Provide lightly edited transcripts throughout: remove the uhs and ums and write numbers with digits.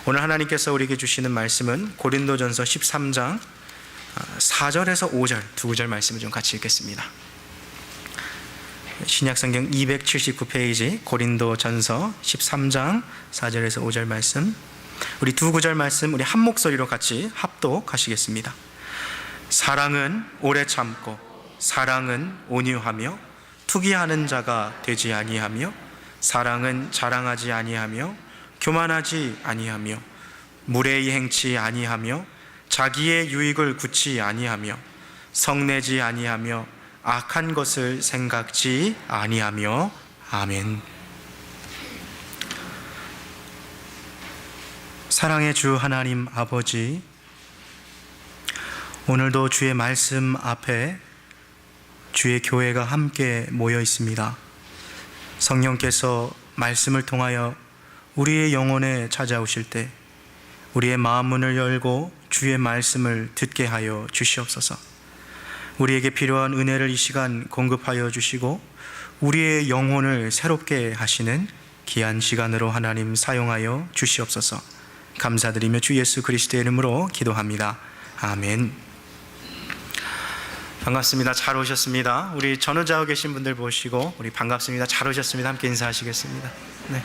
오늘 하나님께서 우리에게 주시는 말씀은 고린도전서 13장 4절에서 5절 두 구절 말씀을 좀 같이 읽겠습니다. 신약성경 279페이지 고린도전서 13장 4절에서 5절 말씀, 우리 두 구절 말씀 우리 한 목소리로 같이 합독하시겠습니다. 사랑은 오래 참고 사랑은 온유하며 투기하는 자가 되지 아니하며 사랑은 자랑하지 아니하며 교만하지 아니하며 무례히 행치 아니하며 자기의 유익을 굳지 아니하며 성내지 아니하며 악한 것을 생각지 아니하며. 아멘. 사랑의 주 하나님 아버지, 오늘도 주의 말씀 앞에 주의 교회가 함께 모여 있습니다. 성령께서 말씀을 통하여 우리의 영혼에 찾아오실 때 우리의 마음 문을 열고 주의 말씀을 듣게 하여 주시옵소서. 우리에게 필요한 은혜를 이 시간 공급하여 주시고 우리의 영혼을 새롭게 하시는 귀한 시간으로 하나님 사용하여 주시옵소서. 감사드리며 주 예수 그리스도의 이름으로 기도합니다. 아멘. 반갑습니다. 잘 오셨습니다. 우리 전후좌우 계신 분들 보시고 우리 반갑습니다. 잘 오셨습니다. 함께 인사하시겠습니다. 네.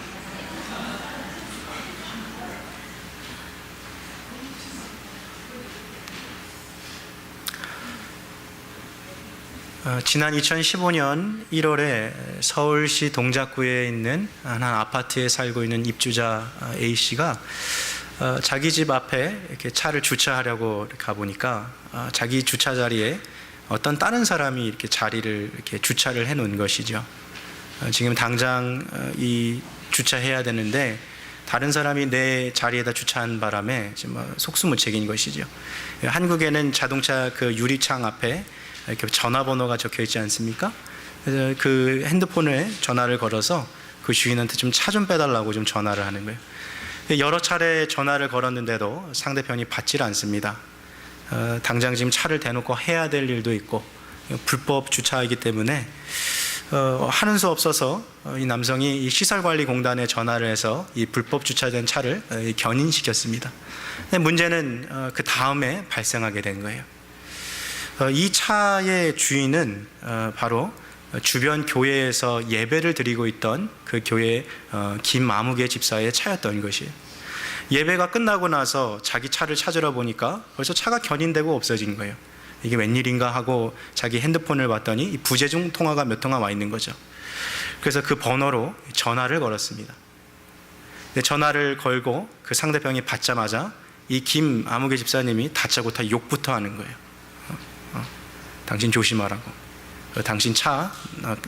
지난 2015년 1월에 서울시 동작구에 있는 한 아파트에 살고 있는 입주자 A씨가 자기 집 앞에 이렇게 차를 주차하려고 가보니까 자기 주차 자리에 어떤 다른 사람이 이렇게 자리를 이렇게 주차를 해 놓은 것이죠. 지금 당장 이 주차해야 되는데 다른 사람이 내 자리에다 주차한 바람에 지금 속수무책인 것이죠. 한국에는 자동차 그 유리창 앞에 이렇게 전화번호가 적혀 있지 않습니까? 그래서 그 핸드폰에 전화를 걸어서 그 주인한테 좀 차 좀 빼달라고 좀 전화를 하는 거예요. 여러 차례 전화를 걸었는데도 상대편이 받질 않습니다. 당장 지금 차를 대놓고 해야 될 일도 있고 불법 주차이기 때문에 하는 수 없어서 이 남성이 이 시설관리공단에 전화를 해서 이 불법 주차된 차를 견인시켰습니다. 근데 문제는 그 다음에 발생하게 된 거예요. 이 차의 주인은 바로 주변 교회에서 예배를 드리고 있던 그 교회 김아무개 집사의 차였던 것이에요. 예배가 끝나고 나서 자기 차를 찾으러 보니까 벌써 차가 견인되고 없어진 거예요. 이게 웬일인가 하고 자기 핸드폰을 봤더니 이 부재중 통화가 몇 통화 와 있는 거죠. 그래서 그 번호로 전화를 걸었습니다. 전화를 걸고 그 상대방이 받자마자 이 김아무개 집사님이 다짜고짜 욕부터 하는 거예요. 당신 조심하라고, 당신 차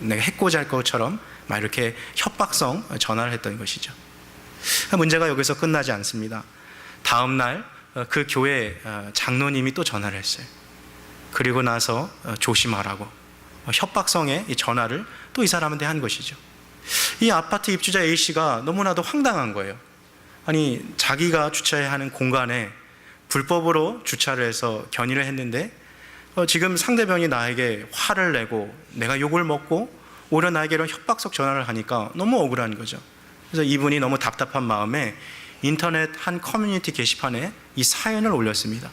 내가 해코지 할 것처럼 막 이렇게 협박성 전화를 했던 것이죠. 문제가 여기서 끝나지 않습니다. 다음 날 그 교회 장로님이 또 전화를 했어요. 그리고 나서 조심하라고 협박성의 이 전화를 또 이 사람한테 한 것이죠. 이 아파트 입주자 A씨가 너무나도 황당한 거예요. 아니, 자기가 주차해야 하는 공간에 불법으로 주차를 해서 견인을 했는데 지금 상대방이 나에게 화를 내고 내가 욕을 먹고 오히려 나에게 이런 협박성 전화를 하니까 너무 억울한 거죠. 그래서 이분이 너무 답답한 마음에 인터넷 한 커뮤니티 게시판에 이 사연을 올렸습니다.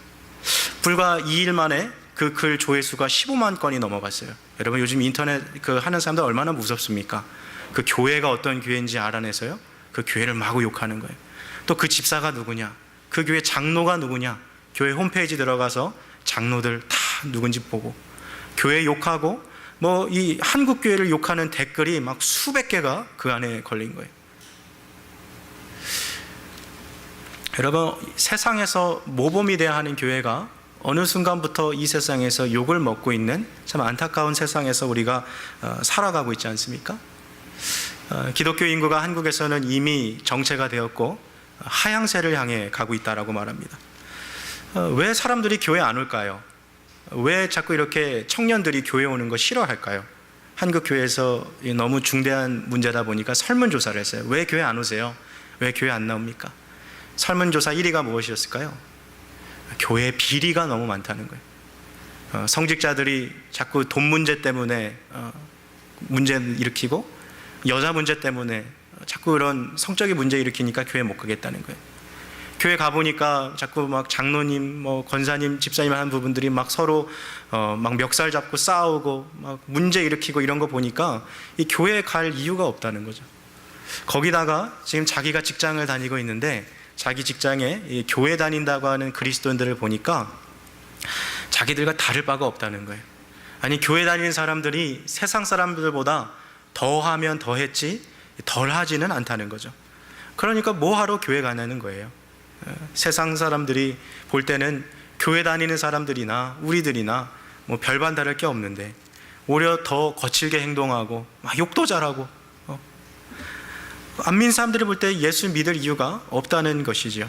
불과 2일 만에 그 글 조회수가 15만 건이 넘어갔어요. 여러분, 요즘 인터넷 그 하는 사람들 얼마나 무섭습니까? 그 교회가 어떤 교회인지 알아내서요, 그 교회를 마구 욕하는 거예요. 또 그 집사가 누구냐, 그 교회 장로가 누구냐, 교회 홈페이지 들어가서 장로들 다 누군지 보고 교회 욕하고 뭐 이 한국 교회를 욕하는 댓글이 막 수백 개가 그 안에 걸린 거예요. 여러분, 세상에서 모범이 돼야 하는 교회가 어느 순간부터 이 세상에서 욕을 먹고 있는 참 안타까운 세상에서 우리가 살아가고 있지 않습니까? 기독교 인구가 한국에서는 이미 정체가 되었고 하향세를 향해 가고 있다라고 말합니다. 왜 사람들이 교회 안 올까요? 왜 자꾸 이렇게 청년들이 교회 오는 거 싫어할까요? 한국 교회에서 너무 중대한 문제다 보니까 설문조사를 했어요. 왜 교회 안 오세요? 왜 교회 안 나옵니까? 설문조사 1위가 무엇이었을까요? 교회 비리가 너무 많다는 거예요. 성직자들이 자꾸 돈 문제 때문에 문제를 일으키고 여자 문제 때문에 자꾸 이런 성적인 문제 일으키니까 교회 못 가겠다는 거예요. 교회 가보니까 자꾸 막 장로님, 뭐 권사님, 집사님 하는 부분들이 막 서로 막 멱살 잡고 싸우고 막 문제 일으키고 이런 거 보니까 이 교회에 갈 이유가 없다는 거죠. 거기다가 지금 자기가 직장을 다니고 있는데 자기 직장에 이 교회 다닌다고 하는 그리스도인들을 보니까 자기들과 다를 바가 없다는 거예요. 아니, 교회 다니는 사람들이 세상 사람들보다 더하면 더했지 덜하지는 않다는 거죠. 그러니까 뭐하러 교회 가냐는 거예요. 세상 사람들이 볼 때는 교회 다니는 사람들이나 우리들이나 뭐 별반 다를 게 없는데 오히려 더 거칠게 행동하고 막 욕도 잘하고 안 믿는 사람들이 볼 때 예수 믿을 이유가 없다는 것이죠.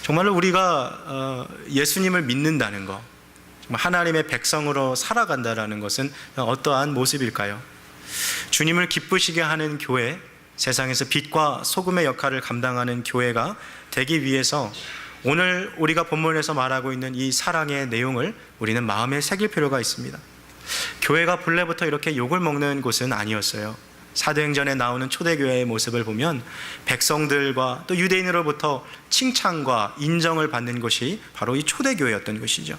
정말로 우리가 예수님을 믿는다는 것, 하나님의 백성으로 살아간다는 것은 어떠한 모습일까요? 주님을 기쁘시게 하는 교회, 세상에서 빛과 소금의 역할을 감당하는 교회가 되기 위해서 오늘 우리가 본문에서 말하고 있는 이 사랑의 내용을 우리는 마음에 새길 필요가 있습니다. 교회가 본래부터 이렇게 욕을 먹는 곳은 아니었어요. 사도행전에 나오는 초대교회의 모습을 보면 백성들과 또 유대인으로부터 칭찬과 인정을 받는 것이 바로 이 초대교회였던 것이죠.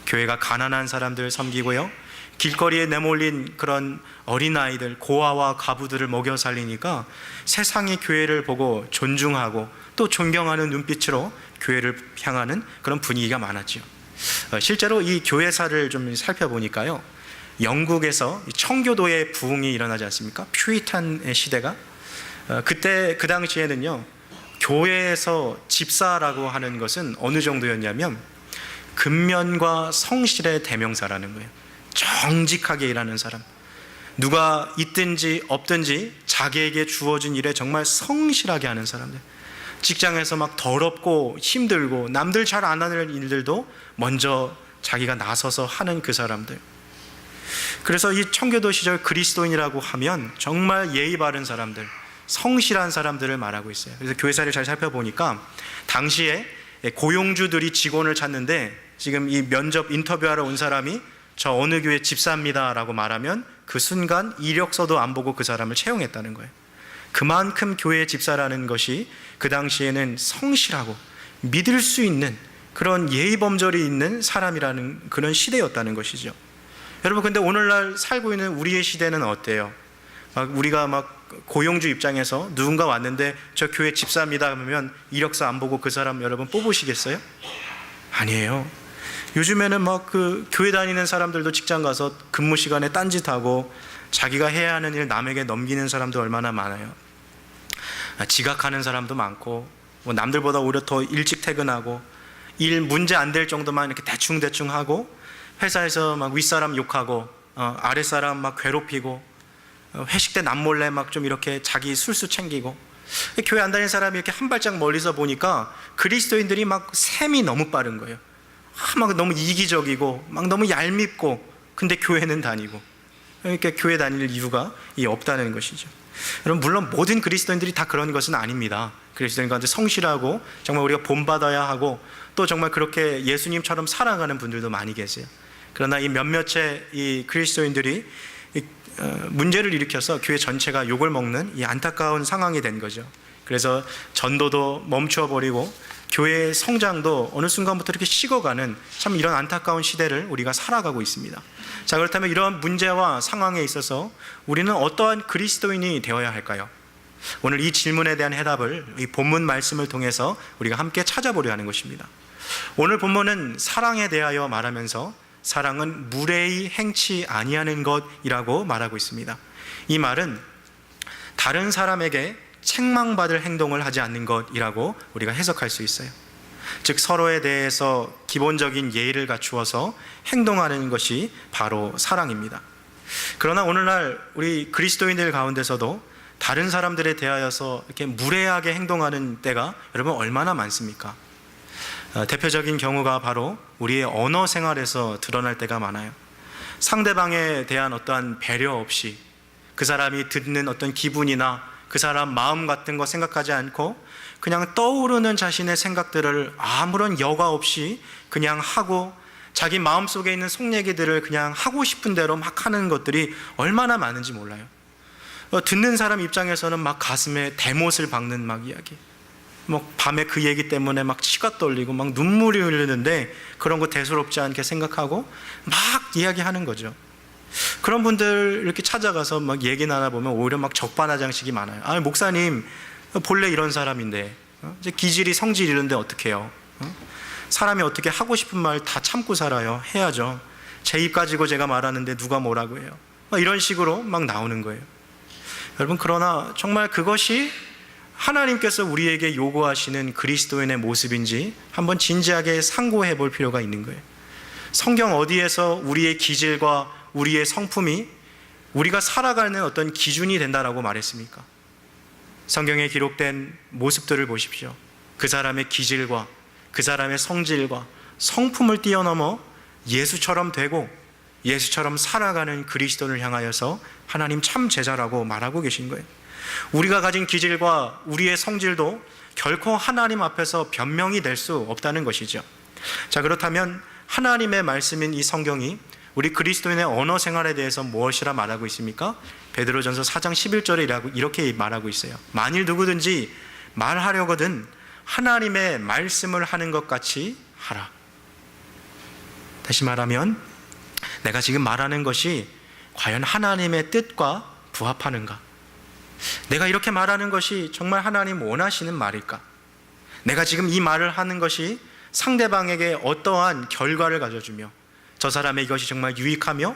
교회가 가난한 사람들을 섬기고요, 길거리에 내몰린 그런 어린아이들, 고아와 가부들을 먹여 살리니까 세상이 교회를 보고 존중하고 또 존경하는 눈빛으로 교회를 향하는 그런 분위기가 많았죠. 실제로 이 교회사를 좀 살펴보니까요, 영국에서 청교도의 부흥이 일어나지 않습니까? 퓨리탄의 시대가. 그때 그 당시에는요, 교회에서 집사라고 하는 것은 어느 정도였냐면 근면과 성실의 대명사라는 거예요. 정직하게 일하는 사람, 누가 있든지 없든지 자기에게 주어진 일에 정말 성실하게 하는 사람들, 직장에서 막 더럽고 힘들고 남들 잘 안 하는 일들도 먼저 자기가 나서서 하는 그 사람들. 그래서 이 청교도 시절 그리스도인이라고 하면 정말 예의 바른 사람들, 성실한 사람들을 말하고 있어요. 그래서 교회사를 잘 살펴보니까 당시에 고용주들이 직원을 찾는데 지금 이 면접 인터뷰하러 온 사람이 저 어느 교회 집사입니다 라고 말하면 그 순간 이력서도 안 보고 그 사람을 채용했다는 거예요. 그만큼 교회의 집사라는 것이 그 당시에는 성실하고 믿을 수 있는 그런 예의범절이 있는 사람이라는 그런 시대였다는 것이죠. 여러분, 근데 오늘날 살고 있는 우리의 시대는 어때요? 우리가 막 고용주 입장에서 누군가 왔는데 저 교회 집사입니다 하면 이력서 안 보고 그 사람 여러분 뽑으시겠어요? 아니에요. 요즘에는 막 그 교회 다니는 사람들도 직장 가서 근무 시간에 딴짓하고 자기가 해야 하는 일 남에게 넘기는 사람도 얼마나 많아요. 지각하는 사람도 많고 뭐 남들보다 오히려 더 일찍 퇴근하고 일 문제 안 될 정도만 이렇게 대충 하고 회사에서 막 윗사람 욕하고 아랫사람 막 괴롭히고 회식 때 남몰래 막 좀 이렇게 자기 술수 챙기고. 교회 안 다니는 사람이 이렇게 한 발짝 멀리서 보니까 그리스도인들이 막 셈이 너무 빠른 거예요. 막 너무 이기적이고 막 너무 얄밉고, 근데 교회는 다니고. 그러니까 교회 다닐 이유가 없다는 것이죠. 여러분, 물론 모든 그리스도인들이 다 그런 것은 아닙니다. 그리스도인 가운데 성실하고 정말 우리가 본받아야 하고 또 정말 그렇게 예수님처럼 살아가는 분들도 많이 계세요. 그러나 이 몇몇의 이 그리스도인들이 문제를 일으켜서 교회 전체가 욕을 먹는 이 안타까운 상황이 된 거죠. 그래서 전도도 멈춰버리고 교회의 성장도 어느 순간부터 이렇게 식어가는 참 이런 안타까운 시대를 우리가 살아가고 있습니다. 자, 그렇다면 이러한 문제와 상황에 있어서 우리는 어떠한 그리스도인이 되어야 할까요? 오늘 이 질문에 대한 해답을 이 본문 말씀을 통해서 우리가 함께 찾아보려 하는 것입니다. 오늘 본문은 사랑에 대하여 말하면서 사랑은 무례히 행치 아니하는 것이라고 말하고 있습니다. 이 말은 다른 사람에게 책망받을 행동을 하지 않는 것이라고 우리가 해석할 수 있어요. 즉 서로에 대해서 기본적인 예의를 갖추어서 행동하는 것이 바로 사랑입니다. 그러나 오늘날 우리 그리스도인들 가운데서도 다른 사람들에 대하여서 이렇게 무례하게 행동하는 때가 여러분 얼마나 많습니까? 대표적인 경우가 바로 우리의 언어 생활에서 드러날 때가 많아요. 상대방에 대한 어떠한 배려 없이 그 사람이 듣는 어떤 기분이나 그 사람 마음 같은 거 생각하지 않고 그냥 떠오르는 자신의 생각들을 아무런 여과 없이 그냥 하고 자기 마음속에 있는 속 얘기들을 그냥 하고 싶은 대로 막 하는 것들이 얼마나 많은지 몰라요. 듣는 사람 입장에서는 막 가슴에 대못을 박는 막 이야기, 뭐 밤에 그 얘기 때문에 막 치가 떨리고 막 눈물이 흐르는데 그런 거 대수롭지 않게 생각하고 막 이야기하는 거죠. 그런 분들 이렇게 찾아가서 막 얘기 나눠보면 오히려 막 적반하장식이 많아요. 아, 목사님 본래 이런 사람인데 이제 기질이 성질 이런데 어떡해요? 사람이 어떻게 하고 싶은 말 다 참고 살아요? 해야죠. 제 입 가지고 제가 말하는데 누가 뭐라고 해요? 이런 식으로 막 나오는 거예요. 여러분, 그러나 정말 그것이 하나님께서 우리에게 요구하시는 그리스도인의 모습인지 한번 진지하게 상고해 볼 필요가 있는 거예요. 성경 어디에서 우리의 기질과 우리의 성품이 우리가 살아가는 어떤 기준이 된다라고 말했습니까? 성경에 기록된 모습들을 보십시오. 그 사람의 기질과 그 사람의 성질과 성품을 뛰어넘어 예수처럼 되고 예수처럼 살아가는 그리스도를 향하여서 하나님 참 제자라고 말하고 계신 거예요. 우리가 가진 기질과 우리의 성질도 결코 하나님 앞에서 변명이 될 수 없다는 것이죠. 자, 그렇다면 하나님의 말씀인 이 성경이 우리 그리스도인의 언어 생활에 대해서 무엇이라 말하고 있습니까? 베드로전서 4장 11절에 이렇게 말하고 있어요. 만일 누구든지 말하려거든 하나님의 말씀을 하는 것 같이 하라. 다시 말하면 내가 지금 말하는 것이 과연 하나님의 뜻과 부합하는가? 내가 이렇게 말하는 것이 정말 하나님 원하시는 말일까? 내가 지금 이 말을 하는 것이 상대방에게 어떠한 결과를 가져주며 저 사람의 이것이 정말 유익하며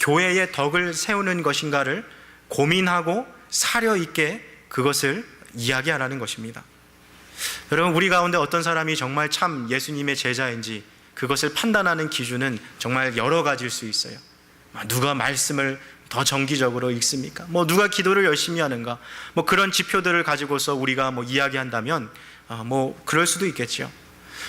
교회의 덕을 세우는 것인가를 고민하고 사려 있게 그것을 이야기하라는 것입니다. 여러분, 우리 가운데 어떤 사람이 정말 참 예수님의 제자인지 그것을 판단하는 기준은 정말 여러 가지일 수 있어요. 누가 말씀을 더 정기적으로 읽습니까? 누가 기도를 열심히 하는가? 그런 지표들을 가지고서 우리가 이야기한다면 그럴 수도 있겠죠.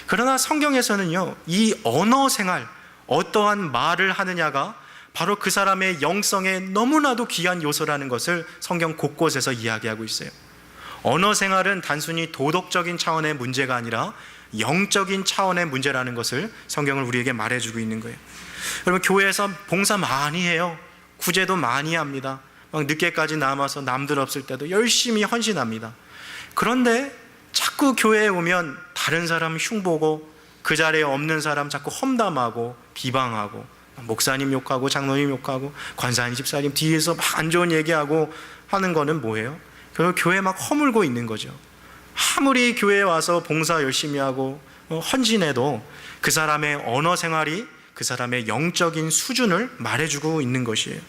그러나 성경에서는요, 이 언어 생활, 어떠한 말을 하느냐가 바로 그 사람의 영성에 너무나도 귀한 요소라는 것을 성경 곳곳에서 이야기하고 있어요. 언어 생활은 단순히 도덕적인 차원의 문제가 아니라 영적인 차원의 문제라는 것을 성경을 우리에게 말해주고 있는 거예요. 여러분, 교회에서 봉사 많이 해요. 구제도 많이 합니다. 막 늦게까지 남아서 남들 없을 때도 열심히 헌신합니다. 그런데 자꾸 교회에 오면 다른 사람 흉보고 그 자리에 없는 사람 자꾸 험담하고 비방하고 목사님 욕하고 장로님 욕하고 관사님 집사님 뒤에서 막 안 좋은 얘기하고 하는 거는 뭐예요? 결국 교회 막 허물고 있는 거죠. 아무리 교회에 와서 봉사 열심히 하고 헌신해도 그 사람의 언어 생활이 그 사람의 영적인 수준을 말해주고 있는 것이에요.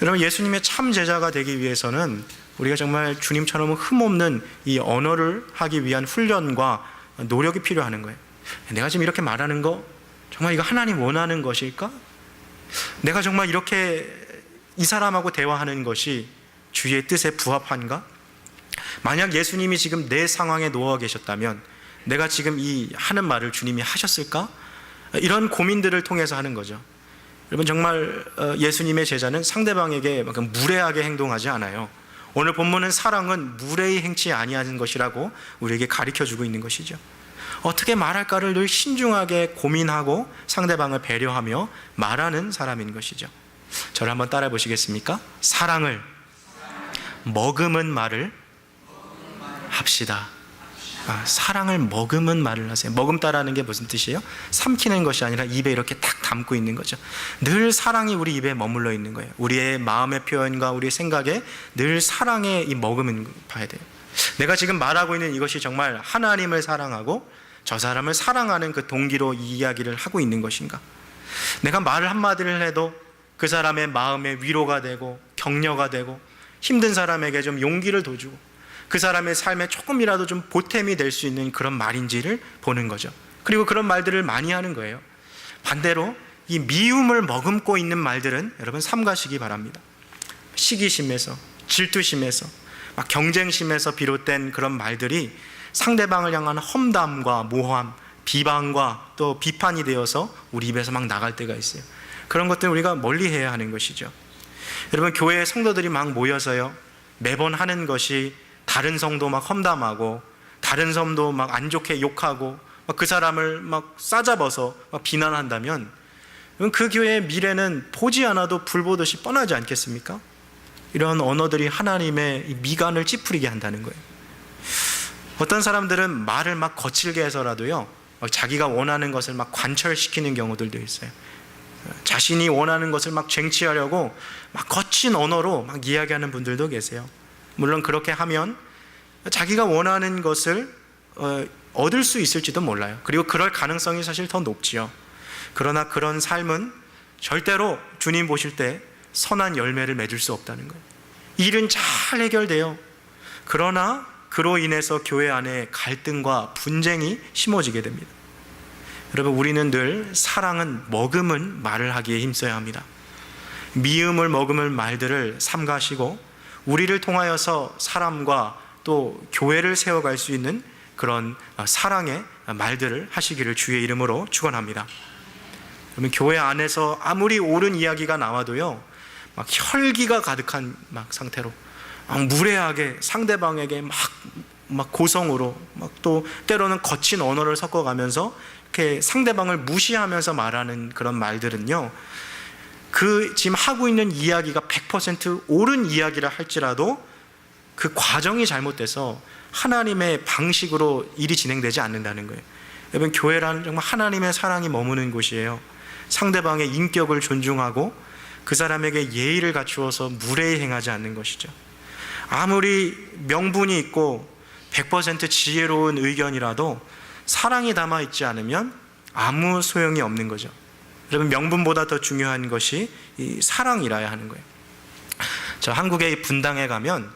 여러분, 예수님의 참 제자가 되기 위해서는 우리가 정말 주님처럼 흠없는 이 언어를 하기 위한 훈련과 노력이 필요한 거예요. 내가 지금 이렇게 말하는 거 정말 이거 하나님 원하는 것일까? 내가 정말 이렇게 이 사람하고 대화하는 것이 주의 뜻에 부합한가? 만약 예수님이 지금 내 상황에 놓여 계셨다면 내가 지금 이 하는 말을 주님이 하셨을까? 이런 고민들을 통해서 하는 거죠. 여러분, 정말 예수님의 제자는 상대방에게 무례하게 행동하지 않아요. 오늘 본문은 사랑은 무례히 행치 아니하는 것이라고 우리에게 가르쳐주고 있는 것이죠. 어떻게 말할까를 늘 신중하게 고민하고 상대방을 배려하며 말하는 사람인 것이죠. 저를 한번 따라해 보시겠습니까? 사랑을 머금은 말을 합시다. 사랑을 머금은 말을 하세요. 머금다라는 게 무슨 뜻이에요? 삼키는 것이 아니라 입에 이렇게 딱 담고 있는 거죠. 늘 사랑이 우리 입에 머물러 있는 거예요. 우리의 마음의 표현과 우리의 생각에 늘 사랑의 이 머금은 봐야 돼요. 내가 지금 말하고 있는 이것이 정말 하나님을 사랑하고 저 사람을 사랑하는 그 동기로 이 이야기를 하고 있는 것인가? 내가 말을 한마디를 해도 그 사람의 마음에 위로가 되고 격려가 되고 힘든 사람에게 좀 용기를 더 주고 그 사람의 삶에 조금이라도 좀 보탬이 될 수 있는 그런 말인지를 보는 거죠. 그리고 그런 말들을 많이 하는 거예요. 반대로 이 미움을 머금고 있는 말들은 여러분 삼가시기 바랍니다. 시기심에서, 질투심에서, 막 경쟁심에서 비롯된 그런 말들이 상대방을 향한 험담과 모함, 비방과 또 비판이 되어서 우리 입에서 막 나갈 때가 있어요. 그런 것들을 우리가 멀리해야 하는 것이죠. 여러분, 교회에 성도들이 막 모여서요, 매번 하는 것이 다른 성도 막 험담하고 다른 성도 막 안 좋게 욕하고 막 그 사람을 막 싸잡아서 막 비난한다면 그 교회의 미래는 보지 않아도 불 보듯이 뻔하지 않겠습니까? 이런 언어들이 하나님의 미간을 찌푸리게 한다는 거예요. 어떤 사람들은 말을 막 거칠게 해서라도요, 자기가 원하는 것을 막 관철시키는 경우들도 있어요. 자신이 원하는 것을 막 쟁취하려고 막 거친 언어로 막 이야기하는 분들도 계세요. 물론 그렇게 하면 자기가 원하는 것을 얻을 수 있을지도 몰라요. 그리고 그럴 가능성이 사실 더 높지요. 그러나 그런 삶은 절대로 주님 보실 때 선한 열매를 맺을 수 없다는 거예요. 일은 잘 해결돼요. 그러나 그로 인해서 교회 안에 갈등과 분쟁이 심어지게 됩니다. 여러분, 우리는 늘 사랑은 머금은 말을 하기에 힘써야 합니다. 미음을 머금을 말들을 삼가시고 우리를 통하여서 사람과 또 교회를 세워갈 수 있는 그런 사랑의 말들을 하시기를 주의 이름으로 축원합니다. 그러면 교회 안에서 아무리 옳은 이야기가 나와도요, 막 혈기가 가득한 막 상태로 막 무례하게 상대방에게 막 고성으로 막 또 때로는 거친 언어를 섞어가면서 이렇게 상대방을 무시하면서 말하는 그런 말들은요, 그 지금 하고 있는 이야기가 100% 옳은 이야기라 할지라도 그 과정이 잘못돼서 하나님의 방식으로 일이 진행되지 않는다는 거예요. 여러분, 교회라는 정말 하나님의 사랑이 머무는 곳이에요. 상대방의 인격을 존중하고 그 사람에게 예의를 갖추어서 무례히 행하지 않는 것이죠. 아무리 명분이 있고 100% 지혜로운 의견이라도 사랑이 담아있지 않으면 아무 소용이 없는 거죠. 여러분, 명분보다 더 중요한 것이 이 사랑이라야 하는 거예요. 저 한국의 분당에 가면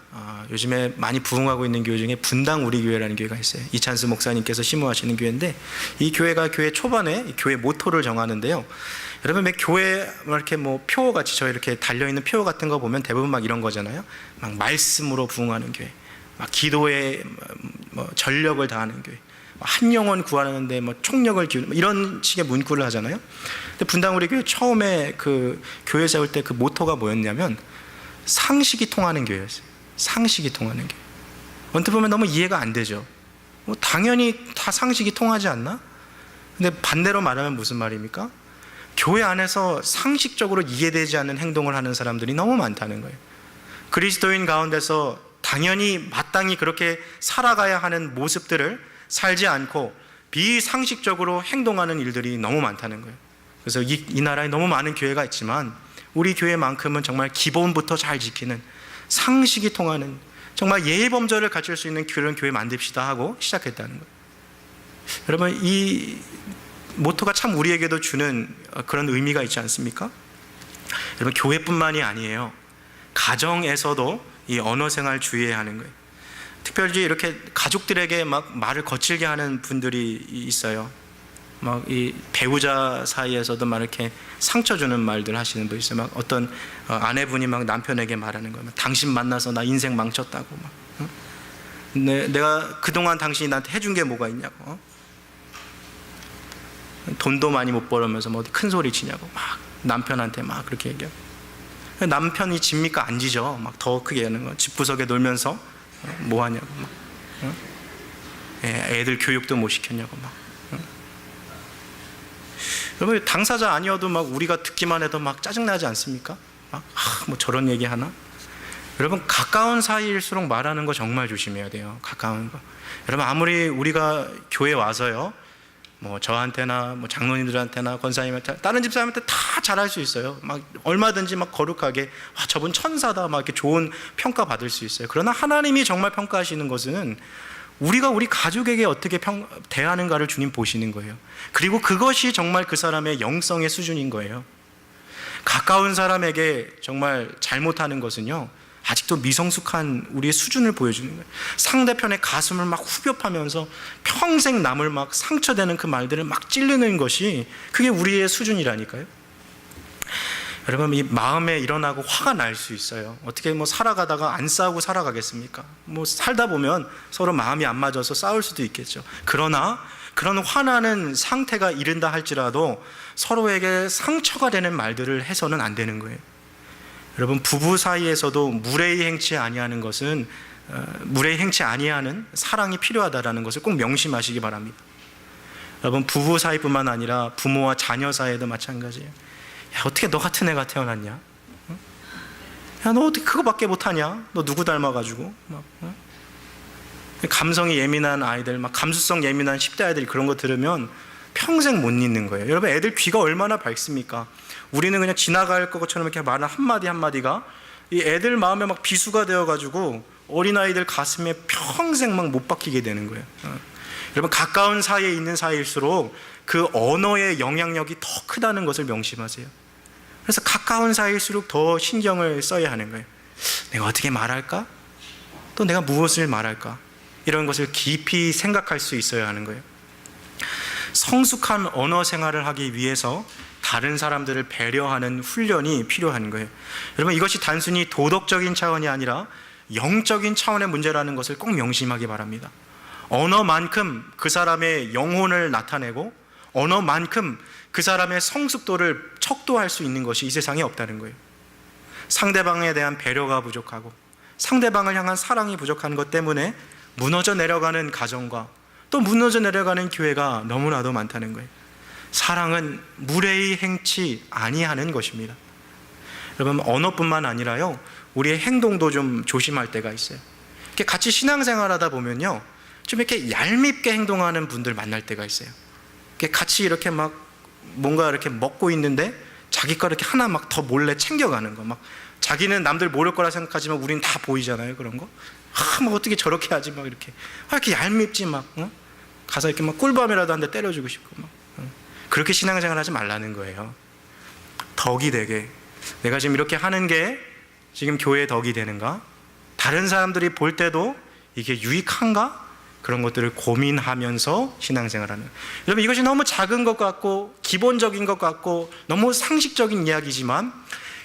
요즘에 많이 부흥하고 있는 교회 중에 분당 우리 교회라는 교회가 있어요. 이찬수 목사님께서 심호하시는 교회인데, 이 교회가 교회 초반에 교회 모토를 정하는데요, 여러분, 매 교회 이렇게 뭐 표같이 저 이렇게 달려있는 표 같은 거 보면 대부분 막 이런 거잖아요. 막 말씀으로 부흥하는 교회, 막 기도에 뭐 전력을 다하는 교회, 한 영혼 구하는데 뭐 총력을 기울이는 이런 식의 문구를 하잖아요. 근데 분당 우리 교회 처음에 그 교회 세울 때 그 모토가 뭐였냐면 상식이 통하는 교회였어요. 상식이 통하는 교회. 언뜻 보면 너무 이해가 안 되죠. 뭐 당연히 다 상식이 통하지 않나? 근데 반대로 말하면 무슨 말입니까? 교회 안에서 상식적으로 이해되지 않는 행동을 하는 사람들이 너무 많다는 거예요. 그리스도인 가운데서 당연히 마땅히 그렇게 살아가야 하는 모습들을 살지 않고 비상식적으로 행동하는 일들이 너무 많다는 거예요. 그래서 이 나라에 너무 많은 교회가 있지만 우리 교회만큼은 정말 기본부터 잘 지키는, 상식이 통하는, 정말 예의범절을 갖출 수 있는 그런 교회 만듭시다 하고 시작했다는 거예요. 여러분, 이 모토가 참 우리에게도 주는 그런 의미가 있지 않습니까? 여러분, 교회뿐만이 아니에요. 가정에서도 이 언어 생활 주의해야 하는 거예요. 특별히 이렇게 가족들에게 막 말을 거칠게 하는 분들이 있어요. 막 이 배우자 사이에서도 막 이렇게 상처 주는 말들 하시는 분 있어요. 막 어떤 아내분이 막 남편에게 말하는 거예요. 당신 만나서 나 인생 망쳤다고 막. 내가 그동안 당신이 나한테 해준 게 뭐가 있냐고. 돈도 많이 못 벌으면서 뭐 어디 큰 소리 치냐고 막 남편한테 막 그렇게 얘기하고. 남편이 집니까? 안 지죠. 막 더 크게 하는 거. 집구석에 놀면서 뭐 하냐고 막. 애들 교육도 못 시켰냐고 막. 여러분, 당사자 아니어도 막 우리가 듣기만 해도 막 짜증나지 않습니까? 막 뭐 저런 얘기 하나? 여러분, 가까운 사이일수록 말하는 거 정말 조심해야 돼요. 가까운 거. 여러분, 아무리 우리가 교회 와서요, 뭐 저한테나 뭐 장로님들한테나 권사님한테 다른 집사람한테 다 잘할 수 있어요. 막 얼마든지 막 거룩하게 저분 천사다 막 이렇게 좋은 평가 받을 수 있어요. 그러나 하나님이 정말 평가하시는 것은 우리가 우리 가족에게 어떻게 대하는가를 주님 보시는 거예요. 그리고 그것이 정말 그 사람의 영성의 수준인 거예요. 가까운 사람에게 정말 잘못하는 것은요, 아직도 미성숙한 우리의 수준을 보여주는 거예요. 상대편의 가슴을 막 후벼 파면서 평생 남을 막 상처되는 그 말들을 막 찌르는 것이 그게 우리의 수준이라니까요. 여러분, 이 마음에 일어나고 화가 날 수 있어요. 어떻게 뭐 살아가다가 안 싸우고 살아가겠습니까? 뭐 살다 보면 서로 마음이 안 맞아서 싸울 수도 있겠죠. 그러나 그런 화나는 상태가 이른다 할지라도 서로에게 상처가 되는 말들을 해서는 안 되는 거예요. 여러분, 부부 사이에서도 무례히 행치 아니하는 것은 무례히 행치 아니하는 사랑이 필요하다라는 것을 꼭 명심하시기 바랍니다. 여러분, 부부 사이뿐만 아니라 부모와 자녀 사이에도 마찬가지예요. 야, 어떻게 너 같은 애가 태어났냐? 야, 너 어떻게 그거밖에 못하냐? 너 누구 닮아가지고? 막, 감성이 예민한 아이들, 막 감수성 예민한 10대 아이들이 그런 거 들으면 평생 못 잊는 거예요. 여러분, 애들 귀가 얼마나 밝습니까? 우리는 그냥 지나갈 것처럼 이렇게 말하는 한마디 한마디가 이 애들 마음에 막 비수가 되어가지고 어린아이들 가슴에 평생 막 못 박히게 되는 거예요. 여러분, 가까운 사이에 있는 사이일수록 그 언어의 영향력이 더 크다는 것을 명심하세요. 그래서 가까운 사이일수록 더 신경을 써야 하는 거예요. 내가 어떻게 말할까? 또 내가 무엇을 말할까? 이런 것을 깊이 생각할 수 있어야 하는 거예요. 성숙한 언어 생활을 하기 위해서 다른 사람들을 배려하는 훈련이 필요한 거예요. 여러분, 이것이 단순히 도덕적인 차원이 아니라 영적인 차원의 문제라는 것을 꼭 명심하기 바랍니다. 언어만큼 그 사람의 영혼을 나타내고 언어만큼 그 사람의 성숙도를 척도할 수 있는 것이 이 세상에 없다는 거예요. 상대방에 대한 배려가 부족하고 상대방을 향한 사랑이 부족한 것 때문에 무너져 내려가는 가정과 또 무너져 내려가는 교회가 너무나도 많다는 거예요. 사랑은 무례히 행치 아니하는 것입니다. 여러분, 언어뿐만 아니라요, 우리의 행동도 좀 조심할 때가 있어요. 이렇게 같이 신앙생활하다 보면요, 좀 이렇게 얄밉게 행동하는 분들 만날 때가 있어요. 이렇게 같이 이렇게 막 뭔가 이렇게 먹고 있는데 자기 거 이렇게 하나 막 더 몰래 챙겨가는 거, 막 자기는 남들 모를 거라 생각하지만 우리는 다 보이잖아요, 그런 거. 막 어떻게 저렇게 하지, 막 이렇게 이렇게 얄밉지, 막 가서 이렇게 막 꿀밤이라도 한 대 때려주고 싶고 막 그렇게 신앙생활하지 말라는 거예요. 덕이 되게, 내가 지금 이렇게 하는 게 지금 교회의 덕이 되는가? 다른 사람들이 볼 때도 이게 유익한가? 그런 것들을 고민하면서 신앙생활하는. 여러분, 이것이 너무 작은 것 같고 기본적인 것 같고 너무 상식적인 이야기지만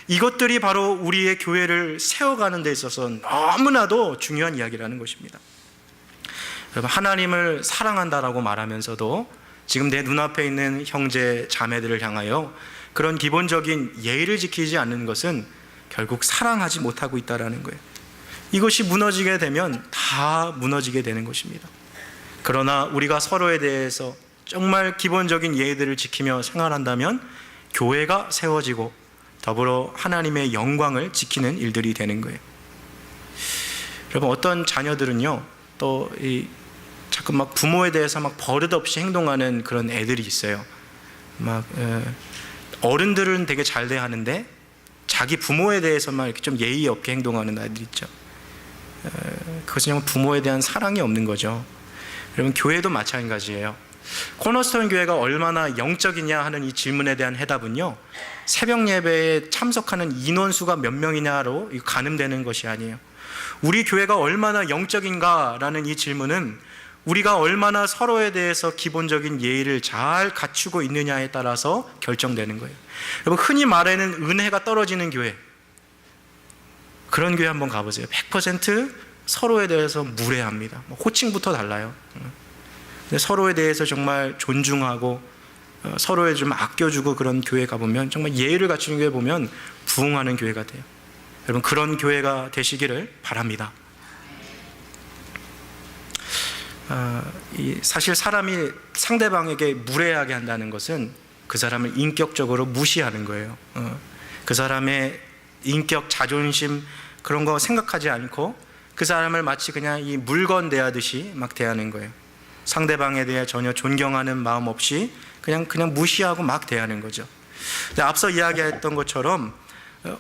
이것들이 바로 우리의 교회를 세워가는 데 있어서 너무나도 중요한 이야기라는 것입니다. 여러분, 하나님을 사랑한다라고 말하면서도 지금 내 눈앞에 있는 형제 자매들을 향하여 그런 기본적인 예의를 지키지 않는 것은 결국 사랑하지 못하고 있다는 거예요. 이것이 무너지게 되면 다 무너지게 되는 것입니다. 그러나 우리가 서로에 대해서 정말 기본적인 예의들을 지키며 생활한다면 교회가 세워지고 더불어 하나님의 영광을 지키는 일들이 되는 거예요. 여러분, 어떤 자녀들은요, 또 자꾸 막 부모에 대해서 막 버릇없이 행동하는 그런 애들이 있어요. 막 어른들은 되게 잘 대하는데 자기 부모에 대해서만 이렇게 좀 예의 없게 행동하는 아이들 있죠. 그것은 정말 부모에 대한 사랑이 없는 거죠. 여러분, 교회도 마찬가지예요. 코너스톤 교회가 얼마나 영적이냐 하는 이 질문에 대한 해답은요, 새벽 예배에 참석하는 인원수가 몇 명이냐로 가늠되는 것이 아니에요. 우리 교회가 얼마나 영적인가라는 이 질문은 우리가 얼마나 서로에 대해서 기본적인 예의를 잘 갖추고 있느냐에 따라서 결정되는 거예요. 여러분, 흔히 말하는 은혜가 떨어지는 교회, 그런 교회 한번 가보세요. 100% 서로에 대해서 무례합니다. 호칭부터 달라요. 근데 서로에 대해서 정말 존중하고 서로에 좀 아껴주고 그런 교회 가보면 정말 예의를 갖추는 교회 보면 부흥하는 교회가 돼요. 여러분, 그런 교회가 되시기를 바랍니다. 사실 사람이 상대방에게 무례하게 한다는 것은 그 사람을 인격적으로 무시하는 거예요. 그 사람의 인격, 자존심 그런 거 생각하지 않고 그 사람을 마치 그냥 이 물건 대하듯이 막 대하는 거예요. 상대방에 대해 전혀 존경하는 마음 없이 그냥 무시하고 막 대하는 거죠. 앞서 이야기했던 것처럼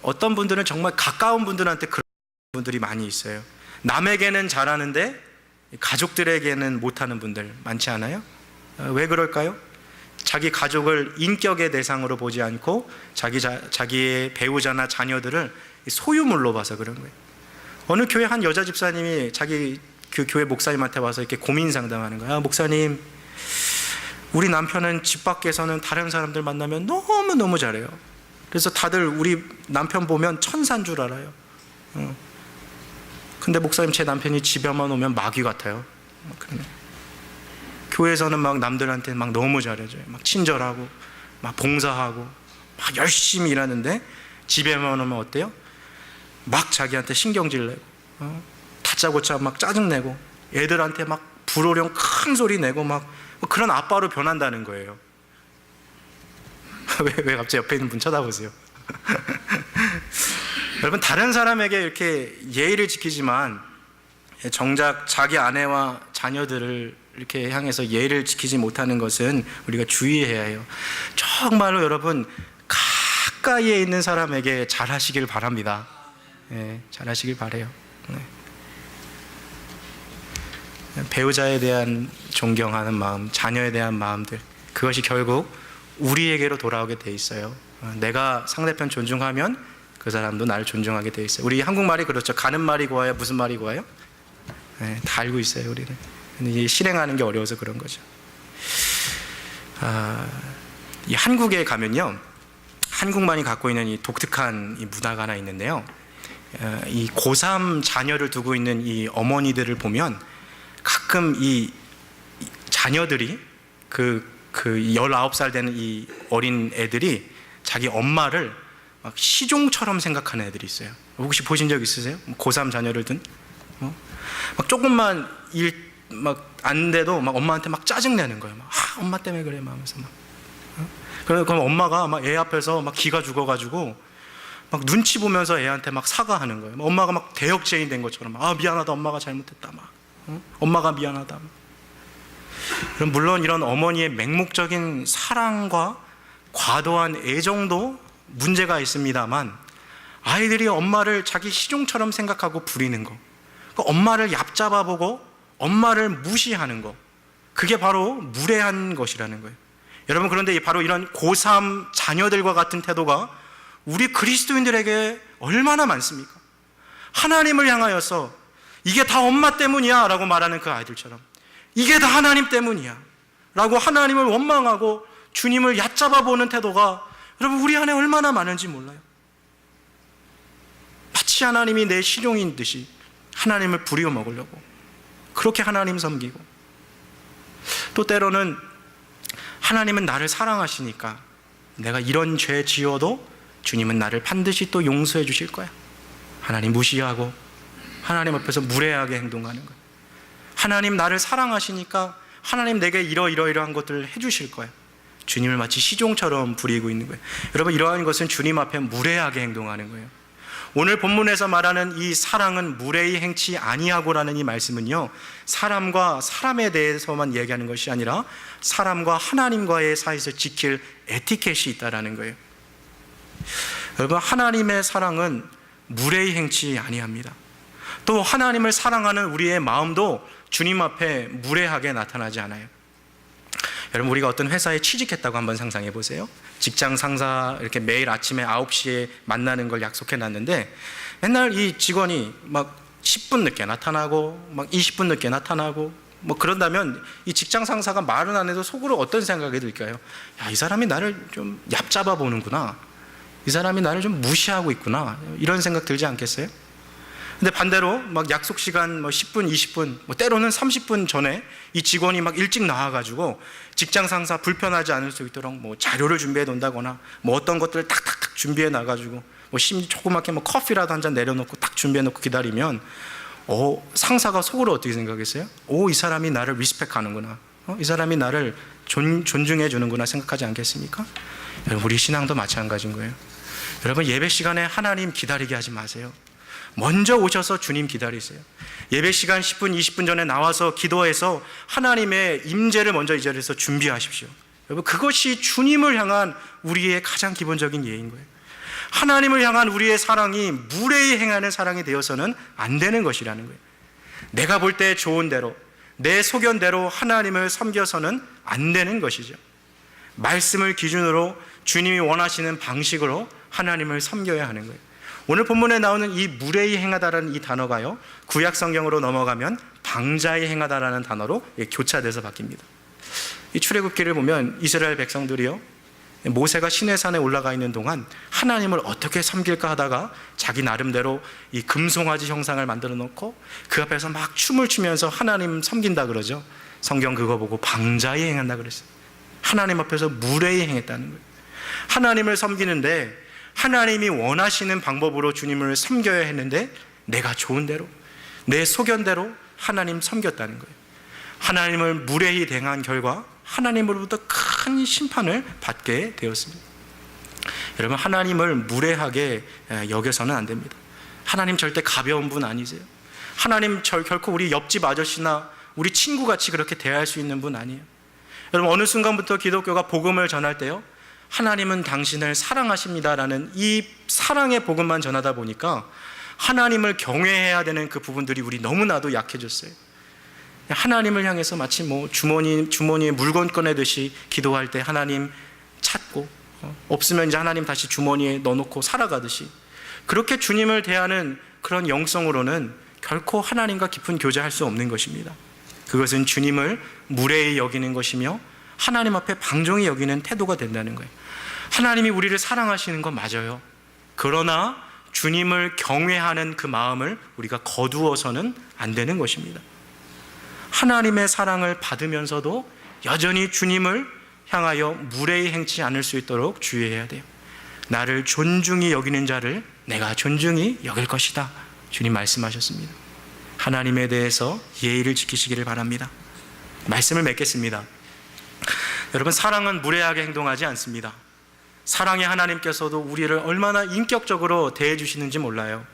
어떤 분들은 정말 가까운 분들한테 그런 분들이 많이 있어요. 남에게는 잘하는데 가족들에게는 못하는 분들 많지 않아요? 왜 그럴까요? 자기 가족을 인격의 대상으로 보지 않고 자기의 배우자나 자녀들을 소유물로 봐서 그런 거예요. 어느 교회 한 여자 집사님이 자기 그 교회 목사님한테 와서 이렇게 고민 상담하는 거야. 목사님, 우리 남편은 집 밖에서는 다른 사람들 만나면 너무너무 잘해요. 그래서 다들 우리 남편 보면 천사인 줄 알아요. 근데 목사님, 제 남편이 집에만 오면 마귀 같아요. 교회에서는 막 남들한테 막 너무 잘해줘요. 막 친절하고 막 봉사하고 막 열심히 일하는데 집에만 오면 어때요? 막 자기한테 신경질 내고 다짜고짜 막 짜증내고 애들한테 막 불호령 큰 소리 내고 막 그런 아빠로 변한다는 거예요. 왜 갑자기 옆에 있는 분 쳐다보세요? 여러분, 다른 사람에게 이렇게 예의를 지키지만 정작 자기 아내와 자녀들을 이렇게 향해서 예를 지키지 못하는 것은 우리가 주의해야 해요. 정말로 여러분 가까이에 있는 사람에게 잘하시길 바랍니다. 네, 잘하시길 바래요. 네. 배우자에 대한 존경하는 마음, 자녀에 대한 마음들, 그것이 결국 우리에게로 돌아오게 돼 있어요. 내가 상대편 존중하면 그 사람도 나를 존중하게 돼 있어요. 우리 한국말이 그렇죠. 가는 말이 고와요. 무슨 말이 고와요? 네, 다 알고 있어요, 우리는. 근데 이게 실행하는 게 어려워서 그런 거죠. 이 한국에 가면요, 한국만이 갖고 있는 이 독특한 이 문화가 하나 있는데요. 이 고3 자녀를 두고 있는 이 어머니들을 보면 가끔 이 자녀들이 그 19살 되는 이 어린 애들이 자기 엄마를 막 시종처럼 생각하는 애들이 있어요. 혹시 보신 적 있으세요? 고3 자녀를 둔? 막 조금만 일 막 안 돼도 막 엄마한테 막 짜증내는 거예요. 막 엄마 때문에 그래 막 하면서 막. 그럼 엄마가 막 애 앞에서 막 기가 죽어가지고 막 눈치 보면서 애한테 막 사과하는 거예요. 엄마가 막 대역죄인 된 것처럼 미안하다, 엄마가 잘못했다, 막 엄마가 미안하다. 막. 그럼 물론 이런 어머니의 맹목적인 사랑과 과도한 애정도 문제가 있습니다만, 아이들이 엄마를 자기 시종처럼 생각하고 부리는 거, 엄마를 얕잡아보고 엄마를 무시하는 거, 그게 바로 무례한 것이라는 거예요. 여러분, 그런데 바로 이런 고3 자녀들과 같은 태도가 우리 그리스도인들에게 얼마나 많습니까? 하나님을 향하여서 이게 다 엄마 때문이야 라고 말하는 그 아이들처럼, 이게 다 하나님 때문이야 라고 하나님을 원망하고 주님을 얕잡아 보는 태도가 여러분 우리 안에 얼마나 많은지 몰라요. 마치 하나님이 내 실용인 듯이 하나님을 부려먹으려고 그렇게 하나님 섬기고, 또 때로는 하나님은 나를 사랑하시니까 내가 이런 죄 지어도 주님은 나를 반드시 또 용서해 주실 거야. 하나님 무시하고 하나님 앞에서 무례하게 행동하는 거야. 하나님 나를 사랑하시니까 하나님 내게 이러이러한 것들을 해주실 거야. 주님을 마치 시종처럼 부리고 있는 거예요. 여러분, 이러한 것은 주님 앞에 무례하게 행동하는 거예요. 오늘 본문에서 말하는 이 사랑은 무례히 행치 아니하고라는 이 말씀은요, 사람과 사람에 대해서만 얘기하는 것이 아니라 사람과 하나님과의 사이에서 지킬 에티켓이 있다라는 거예요. 여러분, 하나님의 사랑은 무례히 행치 아니합니다. 또 하나님을 사랑하는 우리의 마음도 주님 앞에 무례하게 나타나지 않아요. 여러분, 우리가 어떤 회사에 취직했다고 한번 상상해 보세요. 직장 상사 이렇게 매일 아침에 9시에 만나는 걸 약속해 놨는데 맨날 이 직원이 막 10분 늦게 나타나고 막 20분 늦게 나타나고 뭐 그런다면 이 직장 상사가 말은 안 해도 속으로 어떤 생각이 들까요? 야, 이 사람이 나를 좀 얕잡아 보는구나, 이 사람이 나를 좀 무시하고 있구나, 이런 생각 들지 않겠어요? 근데 반대로 막 약속 시간 뭐 10분, 20분, 뭐 때로는 30분 전에 이 직원이 막 일찍 나와가지고 직장 상사 불편하지 않을 수 있도록 뭐 자료를 준비해 놓는다거나 뭐 어떤 것들을 탁탁탁 준비해 놔가지고 뭐 심지어 조그맣게 뭐 커피라도 한 잔 내려놓고 딱 준비해 놓고 기다리면 상사가 속으로 어떻게 생각했어요? 이 사람이 나를 리스펙하는구나, 이 사람이 나를 존중해 주는구나 생각하지 않겠습니까? 여러분, 우리 신앙도 마찬가지인 거예요. 여러분, 예배 시간에 하나님 기다리게 하지 마세요. 먼저 오셔서 주님 기다리세요. 예배 시간 10분, 20분 전에 나와서 기도해서 하나님의 임재를 먼저 이 자리에서 준비하십시오. 여러분, 그것이 주님을 향한 우리의 가장 기본적인 예인 거예요. 하나님을 향한 우리의 사랑이 무례히 행하는 사랑이 되어서는 안 되는 것이라는 거예요. 내가 볼 때 좋은 대로, 내 소견대로 하나님을 섬겨서는 안 되는 것이죠. 말씀을 기준으로 주님이 원하시는 방식으로 하나님을 섬겨야 하는 거예요. 오늘 본문에 나오는 이 무례히 행하다라는 이 단어가요, 구약 성경으로 넘어가면 방자히 행하다라는 단어로 교차돼서 바뀝니다. 이 출애굽기를 보면 이스라엘 백성들이요, 모세가 시내산에 올라가 있는 동안 하나님을 어떻게 섬길까 하다가 자기 나름대로 이 금송아지 형상을 만들어 놓고 그 앞에서 막 춤을 추면서 하나님 섬긴다 그러죠. 성경 그거 보고 방자히 행한다 그랬어요. 하나님 앞에서 무례히 행했다는 거예요. 하나님을 섬기는데 하나님이 원하시는 방법으로 주님을 섬겨야 했는데 내가 좋은 대로, 내 소견대로 하나님 섬겼다는 거예요. 하나님을 무례히 대한 결과 하나님으로부터 큰 심판을 받게 되었습니다. 여러분, 하나님을 무례하게 여겨서는 안 됩니다. 하나님 절대 가벼운 분 아니세요. 하나님 결코 우리 옆집 아저씨나 우리 친구같이 그렇게 대할 수 있는 분 아니에요. 여러분, 어느 순간부터 기독교가 복음을 전할 때요, 하나님은 당신을 사랑하십니다라는 이 사랑의 복음만 전하다 보니까 하나님을 경외해야 되는 그 부분들이 우리 너무나도 약해졌어요. 하나님을 향해서 마치 주머니에 물건 꺼내듯이 기도할 때 하나님 찾고, 없으면 이제 하나님 다시 주머니에 넣어놓고 살아가듯이, 그렇게 주님을 대하는 그런 영성으로는 결코 하나님과 깊은 교제할 수 없는 것입니다. 그것은 주님을 무례히 여기는 것이며 하나님 앞에 방종히 여기는 태도가 된다는 거예요. 하나님이 우리를 사랑하시는 건 맞아요. 그러나 주님을 경외하는 그 마음을 우리가 거두어서는 안 되는 것입니다. 하나님의 사랑을 받으면서도 여전히 주님을 향하여 무례히 행치 않을 수 있도록 주의해야 돼요. 나를 존중히 여기는 자를 내가 존중히 여길 것이다, 주님 말씀하셨습니다. 하나님에 대해서 예의를 지키시기를 바랍니다. 말씀을 맺겠습니다. 여러분, 사랑은 무례하게 행동하지 않습니다. 사랑의 하나님께서도 우리를 얼마나 인격적으로 대해 주시는지 몰라요.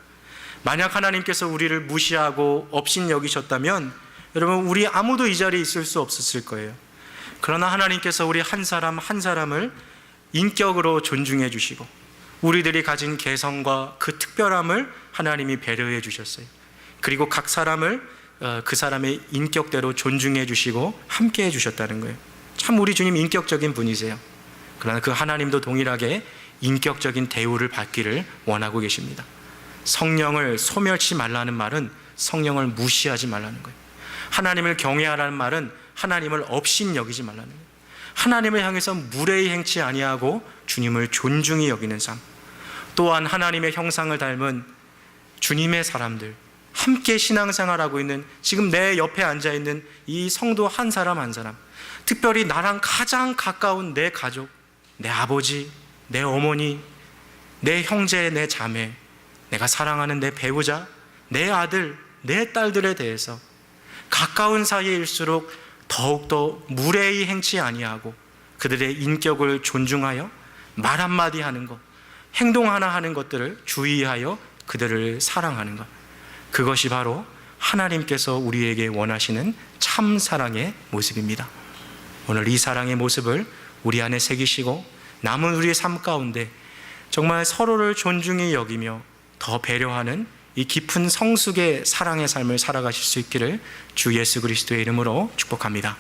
만약 하나님께서 우리를 무시하고 업신 여기셨다면 여러분, 우리 아무도 이 자리에 있을 수 없었을 거예요. 그러나 하나님께서 우리 한 사람 한 사람을 인격으로 존중해 주시고 우리들이 가진 개성과 그 특별함을 하나님이 배려해 주셨어요. 그리고 각 사람을 그 사람의 인격대로 존중해 주시고 함께 해 주셨다는 거예요. 참 우리 주님 인격적인 분이세요. 그러나 그 하나님도 동일하게 인격적인 대우를 받기를 원하고 계십니다. 성령을 소멸치 말라는 말은 성령을 무시하지 말라는 거예요. 하나님을 경외하라는 말은 하나님을 업신 여기지 말라는 거예요. 하나님을 향해서 무례히 행치 아니하고 주님을 존중히 여기는 삶, 또한 하나님의 형상을 닮은 주님의 사람들, 함께 신앙생활하고 있는 지금 내 옆에 앉아있는 이 성도 한 사람 한 사람, 특별히 나랑 가장 가까운 내 가족, 내 아버지, 내 어머니, 내 형제, 내 자매, 내가 사랑하는 내 배우자, 내 아들, 내 딸들에 대해서 가까운 사이일수록 더욱더 무례히 행치 아니하고 그들의 인격을 존중하여 말 한마디 하는 것, 행동 하나 하는 것들을 주의하여 그들을 사랑하는 것, 그것이 바로 하나님께서 우리에게 원하시는 참 사랑의 모습입니다. 오늘 이 사랑의 모습을 우리 안에 새기시고 남은 우리의 삶 가운데 정말 서로를 존중히 여기며 더 배려하는 이 깊은 성숙의 사랑의 삶을 살아가실 수 있기를 주 예수 그리스도의 이름으로 축복합니다.